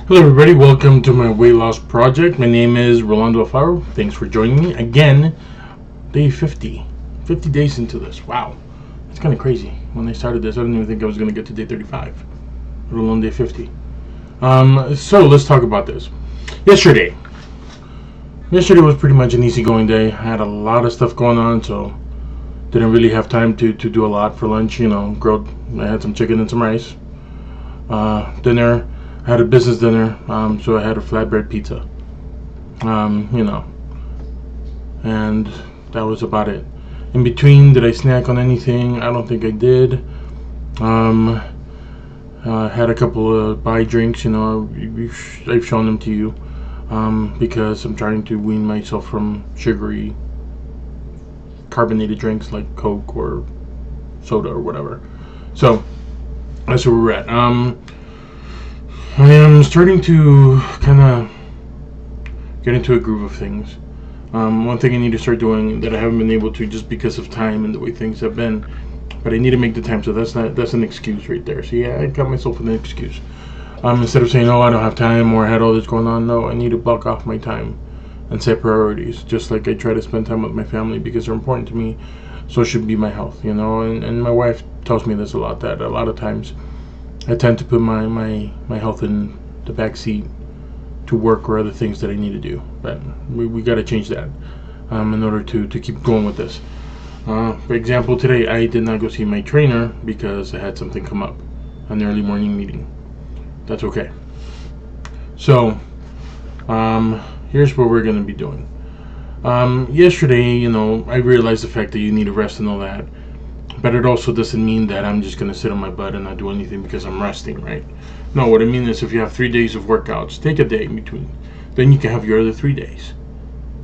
Hello, everybody. Welcome to my weight loss project. My name is Rolando Alfaro. Thanks for joining me again. Day 50. 50 days into this. Wow. It's kind of crazy. When I started this, I didn't even think I was going to get to day 35, let alone day 50. So let's talk about this. Yesterday. Yesterday was pretty much an easygoing day. I had a lot of stuff going on, so didn't really have time to do a lot for lunch. Grilled. I had some chicken and some rice. Dinner. I had a business dinner, so I had a flatbread pizza. And that was about it. In between, did I snack on anything? I don't think I did. Had a couple of buy drinks. I've shown them to you, because I'm trying to wean myself from sugary, carbonated drinks like Coke or soda or whatever. So that's where we're at. I am starting to kind of get into a groove of things. One thing I need to start doing that I haven't been able to just because of time and the way things have been, but I need to make the time. So that's an excuse right there. So yeah, I got myself an excuse. Instead of saying, "Oh, I don't have time," or "I had all this going on," no, I need to block off my time and set priorities. Just like I try to spend time with my family because they're important to me. So should be my health, And my wife tells me this a lot. That a lot of times I tend to put my health in the back seat to work or other things that I need to do. But we got to change that in order to keep going with this. For example, today I did not go see my trainer because I had something come up, an early morning meeting. That's okay. So here's what we're going to be doing. Yesterday, I realized the fact that you need to rest and all that. But it also doesn't mean that I'm just going to sit on my butt and not do anything because I'm resting, right? No, what I mean is if you have 3 days of workouts, take a day in between. Then you can have your other 3 days,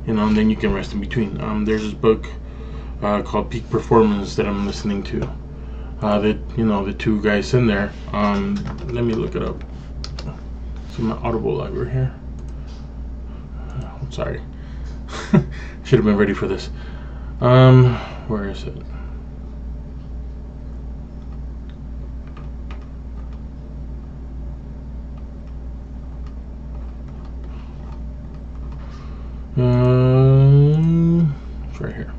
and then you can rest in between. There's this book called Peak Performance that I'm listening to. The two guys in there. Let me look it up. It's in my Audible library here. I'm sorry. Should have been ready for this. Where is it? It's right here.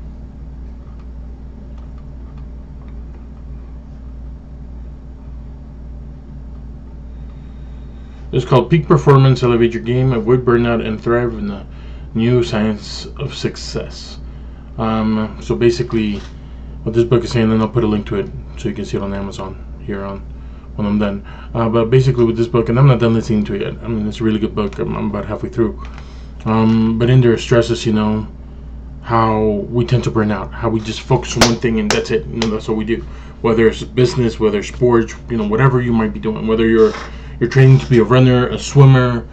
It's called Peak Performance, Elevate Your Game, Avoid Burnout, and Thrive in the New Science of Success. So basically, what this book is saying, and I'll put a link to it so you can see it on Amazon here when I'm done. But basically with this book, and I'm not done listening to it yet. I mean, it's a really good book. I'm about halfway through. But in there it stresses, how we tend to burn out, how we just focus on one thing and that's it. That's all we do. Whether it's business, whether it's sports, whatever you might be doing. Whether you're training to be a runner, a swimmer,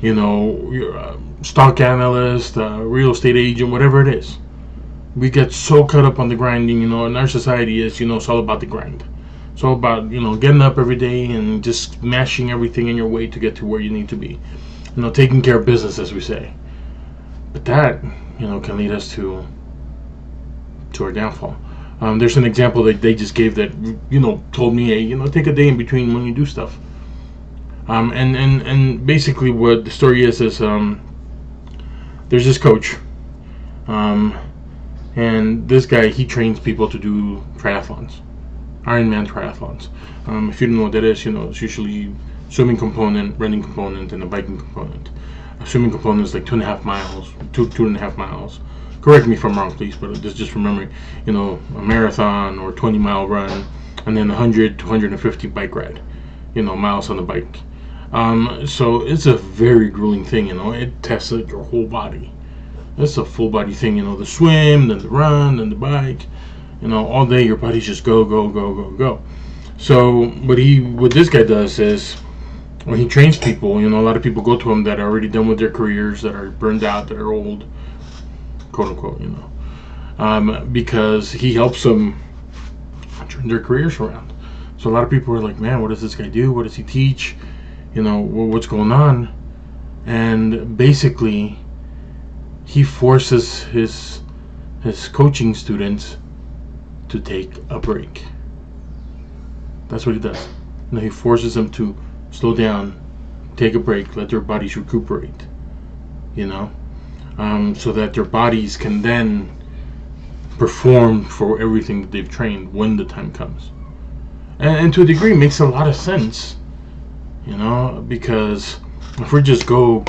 you're a stock analyst, a real estate agent, whatever it is. We get so caught up on the grinding, and our society is, it's all about the grind. It's all about, getting up every day and just smashing everything in your way to get to where you need to be. Taking care of business, as we say. But that, can lead us to our downfall. There's an example that they just gave that, told me, hey, take a day in between when you do stuff. And basically what the story is there's this coach, and this guy, he trains people to do triathlons, Ironman triathlons. If you don't know what that is, it's usually swimming component, running component, and a biking component. A swimming component is like 2.5 miles, 2.5 miles. Correct me if I'm wrong, please, but just from memory, a marathon or 20-mile run, and then 100 to 150 bike ride, miles on the bike. So it's a very grueling thing, it tests your whole body. It's a full body thing, the swim, then the run, then the bike, all day your body's just go, go, go, go, go. So what this guy does is, when he trains people, a lot of people go to him that are already done with their careers, that are burned out, that are old, quote unquote, because he helps them turn their careers around. So a lot of people are like, man, what does this guy do? What does he teach? What's going on? And basically, he forces his coaching students to take a break. That's what he does. He forces them to slow down, take a break, let their bodies recuperate, you know, so that their bodies can then perform for everything that they've trained when the time comes. And to a degree, it makes a lot of sense, you know, because if we just go,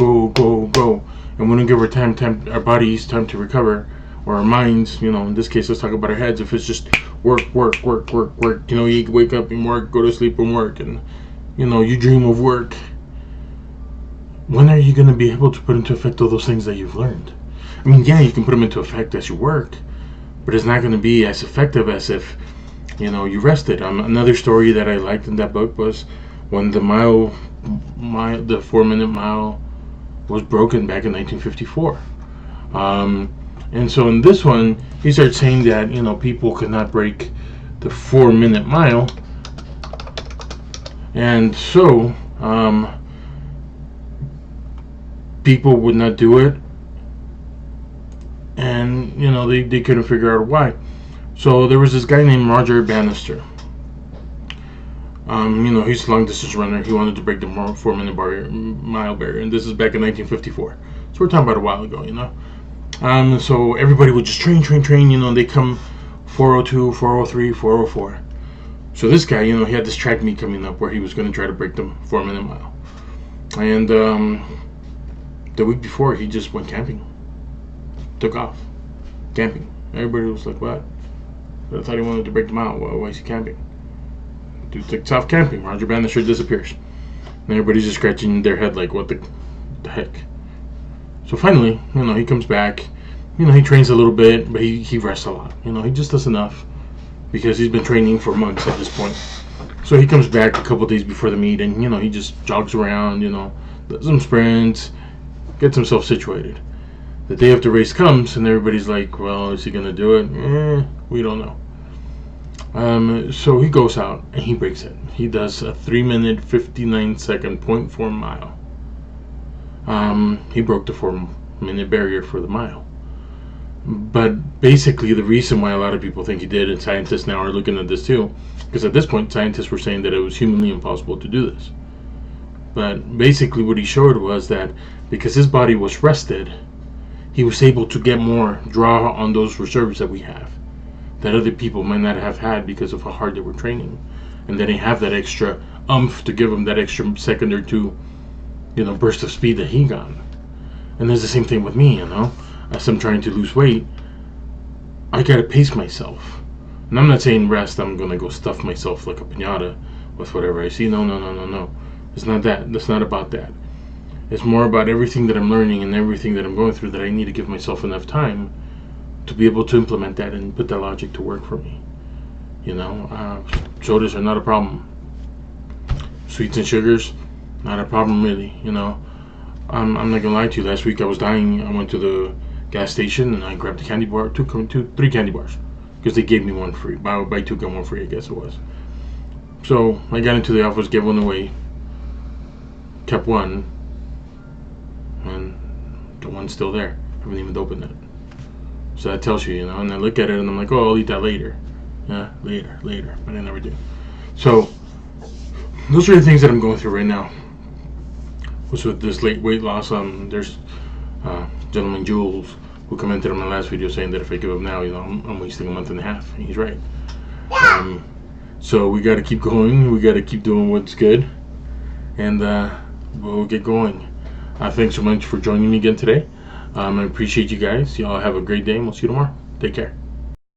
and we don't give our bodies time to recover, or our minds, you know, in this case, let's talk about our heads. If it's just work, you know, you wake up and work, go to sleep and work, and, you know, you dream of work, when are you going to be able to put into effect all those things that you've learned? I mean, yeah, you can put them into effect as you work, but it's not going to be as effective as if, you know, you rested. Another story that I liked in that book was when the 4-minute mile was broken back in 1954. And so in this one, he started saying that, you know, people could not break the 4-minute mile. And so, people would not do it. And, you know, they couldn't figure out why. So there was this guy named Roger Bannister. You know, he's a long distance runner. He wanted to break the 4-minute mile barrier. And this is back in 1954. So we're talking about a while ago, you know. So everybody would just train, you know, they come 402, 403, 404. So this guy, you know, he had this track meet coming up where he was going to try to break the 4-minute mile. And the week before, he just went camping. Took off. Camping. Everybody was like, what? But I thought he wanted to break the mile. Why is he camping? Dude takes off camping. Roger Bannister disappears. And everybody's just scratching their head like, what the heck? So finally, you know, he comes back. You know, he trains a little bit, but he rests a lot. You know, he just does enough because he's been training for months at this point. So he comes back a couple days before the meet, and, you know, he just jogs around, you know, does some sprints, gets himself situated. The day of the race comes, and everybody's like, well, is he going to do it? We don't know. So he goes out, and he breaks it. He does a 3-minute, 59-second 0.4 mile. He broke the 4-minute barrier for the mile. But basically, the reason why a lot of people think he did, and scientists now are looking at this too, because at this point, scientists were saying that it was humanly impossible to do this. But basically, what he showed was that because his body was rested, he was able to get more draw on those reserves that we have, that other people might not have had because of how hard they were training, and then they have that extra oomph to give them that extra second or two, you know, burst of speed that he got. And there's the same thing with me, you know. As I'm trying to lose weight, I gotta pace myself. And I'm not saying rest, I'm gonna go stuff myself like a piñata with whatever I see. No. It's not that. That's not about that. It's more about everything that I'm learning and everything that I'm going through, that I need to give myself enough time to be able to implement that and put that logic to work for me. You know, sodas are not a problem. Sweets and sugars, not a problem really, you know. I'm not gonna lie to you, last week I was dying. I went to the gas station and I grabbed a candy bar, three candy bars, because they gave me one free. Buy two, get one free, I guess it was. So I got into the office, gave one away, kept one, and the one's still there. I haven't even opened it. So that tells you, you know, and I look at it and I'm like, oh, I'll eat that later. Yeah, later, but I never do. So those are the things that I'm going through right now. With this late weight loss, there's gentleman Jules who commented on my last video saying that if I give up now, you know, I'm wasting a month and a half. And he's right. So we got to keep going. We got to keep doing what's good, and we'll get going. Thanks so much for joining me again today. I appreciate you guys. Y'all have a great day, and we'll see you tomorrow. Take care.